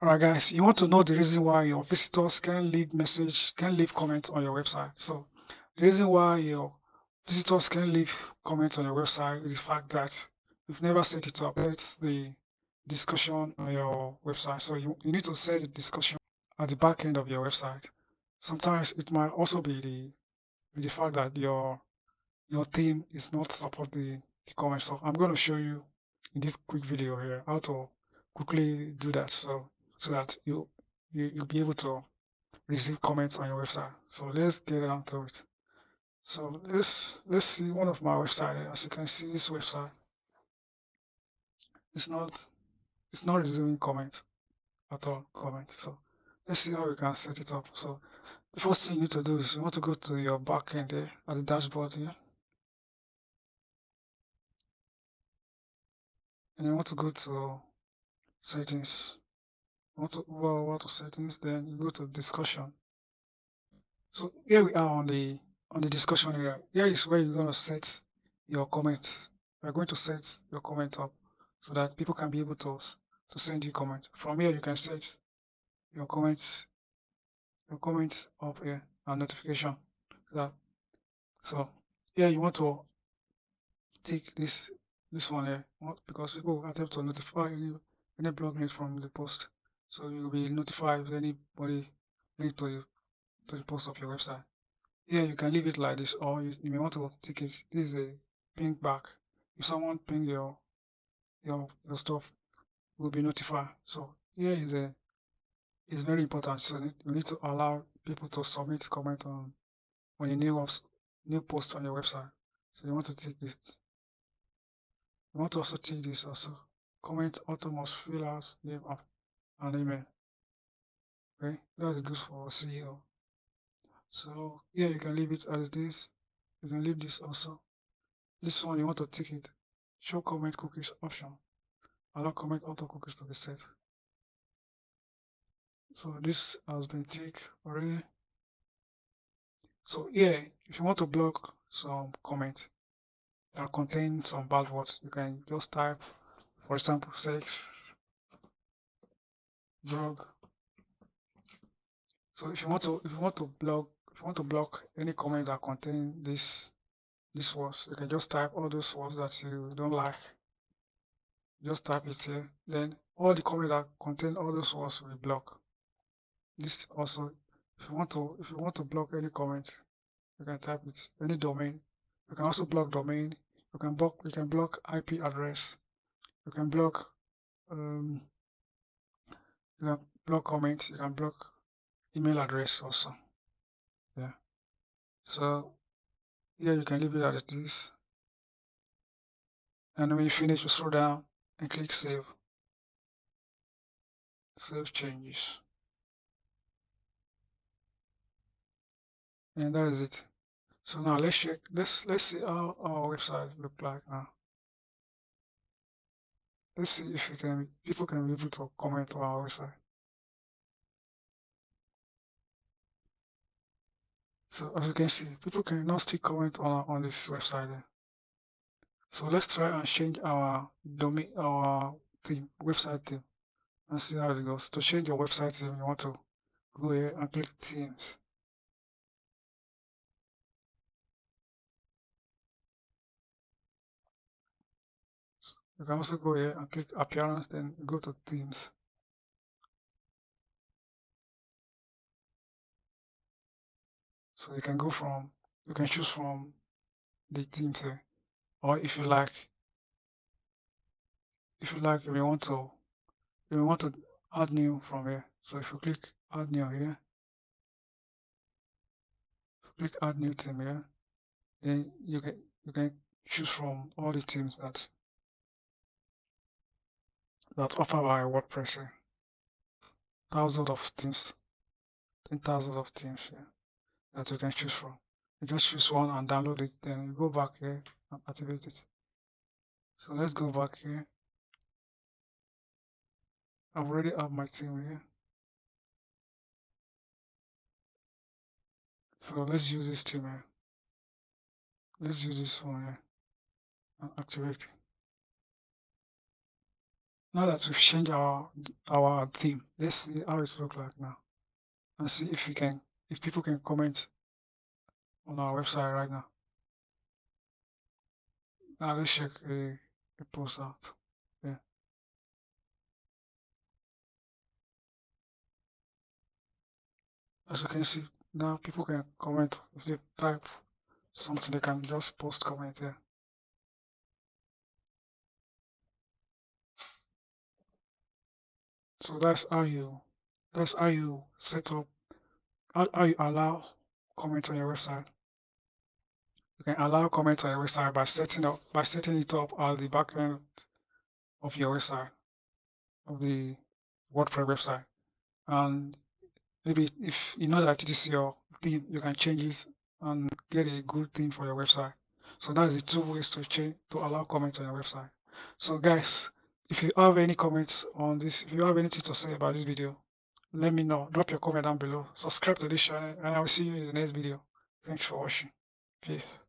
Alright guys, you want to know the reason why your visitors can leave comments on your website. So the reason why your visitors can leave comments on your website is the fact that you've never set it up. That's the discussion on your website. So you need to set the discussion at the back end of your website. Sometimes it might also be the fact that your theme is not support the comments. So I'm going to show you in this quick video here how to quickly do that. So that you'll be able to receive comments on your website. So let's get down to it. So let's see one of my website. As you can see, this website is not receiving comment at all. Comment. So let's see how we can set it up. So the first thing you need to do is you want to go to your backend there at the dashboard here, and you want to go to settings. Go to settings, then you go to discussion. So here we are on the discussion area. Here is where you're going to set your comments. You're going to set your comment up so that people can be able to send you comment. From here you can set your comments up here and notification. So here you want to tick this one here because people will attempt to notify any blog link from the post. So you'll be notified if anybody link to the post of your website. Yeah, you can leave it like this, or you may want to tick it. This is a ping back. If someone ping your stuff, will be notified. So here is very important. So you need to allow people to submit comment on a new post on your website. So you want to tick this. You want to also tick this also. Comment author must fill out name and email. Okay, that is good for CEO. So yeah, you can leave it as it is. You can leave this also. This one you want to tick it. Show comment cookies option. Allow comment auto cookies to be set. So this has been ticked already. So here, if you want to block some comment that contain some bad words, you can just type, for example, sex, drug. So if you want to block any comment that contain these words, you can just type all those words that you don't like. Just type it here. Then all the comment that contain all those words will be blocked. This also, if you want to block any comment, you can type it. Any domain, you can also block domain. You can block IP address. You can block comments. You can block email address also. Yeah. So here you can leave it as it is. And when you finish, you scroll down and click save. Save changes. And that is it. So now let's check. Let's see how our website look like now. Let's see if people can be able to comment on our website. So as you can see, people can now still comment on this website. So let's try and change our domain, our theme, website theme, and see how it goes. To change your website theme, you want to go here and click themes. You can also go here and click appearance, then go to themes. So you can choose from the themes here, or if you like, you may want to add new from here. So if you click add new here, click add new theme here, then you can choose from all the themes that offer by WordPress here. Thousands of themes, 10,000 of themes here that you can choose from. You just choose one and download it, then you go back here and activate it. So let's go back here. I've already have my theme here. So let's use this theme here. Let's use this one here and activate it. Now that we've changed our theme, let's see how it looks like now, and see if people can comment on our website right now. Now let's check a post out. Yeah. As you can see, now people can comment if they type something. They can just post comment here. So that's how you set up, how you allow comments on your website. You can allow comments on your website by setting it up at the backend of your website, of the WordPress website. And maybe if you know that it is your theme, you can change it and get a good theme for your website. So that is the two ways to allow comments on your website. So guys, if you have any comments on this, if you have anything to say about this video, let me know. Drop your comment down below. Subscribe to this channel, and I will see you in the next video. Thanks for watching. Peace.